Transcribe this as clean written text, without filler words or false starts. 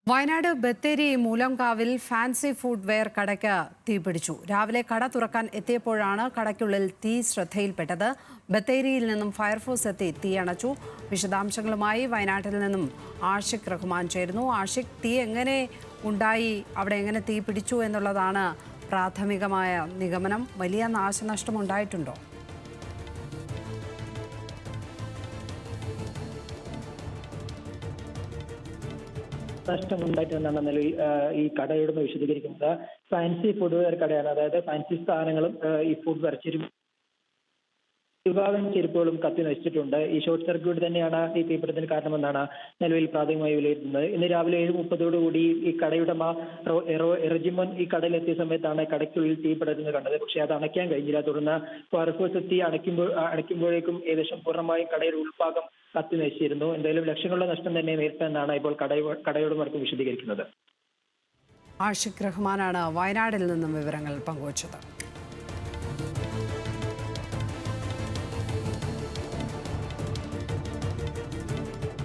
വയനാട് ബത്തേരി മൂലംകാവിൽ fancy footwear കടയ്ക്ക് തീപിടിച്ചു. രാവിലെ കട തുറക്കാൻ എത്തിയപ്പോഴാണ് കടയ്ക്കുള്ളിൽ തീ ശ്രദ്ധയിൽപ്പെട്ടത്. ബത്തേരിയിൽ നിന്നും ഫയർഫോഴ്സ് എത്തി തീയണച്ചു. വിശദാംശങ്ങളുമായി വയനാട്ടിൽ നിന്നും ആഷിഖ് റഹ്മാൻ ചേരുന്നു. ആഷിഖ്, തീ എങ്ങനെ ഉണ്ടായി, അവിടെ എങ്ങനെ തീ പിടിച്ചു എന്നുള്ളതാണ് പ്രാഥമികമായ നിഗമനം. വലിയ നാശനഷ്ടം ഉണ്ടായിട്ടുണ്ടോ? നഷ്ടമുണ്ടായിട്ടെന്നാണ് നിലവിൽ ഈ കടയുടമ വിശദീകരിക്കുന്നത്. ഫാൻസി ഫുഡ്വെയർ കടയാണ്. അതായത് ഫാൻസി സ്ഥാനങ്ങളും ഈ ഫുഡ് വെയർ വിഭാഗം ചെരുപ്പുകളും കത്തി നശിച്ചിട്ടുണ്ട്. ഈ ഷോർട്ട് സർക്യൂട്ട് തന്നെയാണ് ഈ തീപിടുത്തത്തിന് കാരണമെന്നാണ് നിലവിൽ പ്രാഥമികമായി വിലയിരുത്തുന്നത്. ഇന്ന് രാവിലെ 7:30 ഈ കടയുടമ റെജിമോൻ ഈ കടയിലെത്തിയ സമയത്താണ് കടയ്ക്കുള്ളിൽ തീ പടരുന്നത് കണ്ടത്. പക്ഷേ അത് അണയ്ക്കാൻ കഴിഞ്ഞില്ല. തുടർന്ന് ഫയർഫോഴ്സ് എത്തി അണയ്ക്കുമ്പോഴേക്കും ഏകദേശം പൂർണ്ണമായും കടയുടെ ഉൾഭാഗം കത്തി നശിച്ചിരുന്നു. എന്തായാലും ലക്ഷങ്ങളുടെ നഷ്ടം തന്നെ നേരിട്ടെന്നാണ് ഇപ്പോൾ കടയുടമർക്ക് വിശദീകരിക്കുന്നത്. ആഷിഖ് റഹ്മാനാണ് വയനാടിൽ നിന്നും വിവരങ്ങൾ പങ്കുവച്ചത്.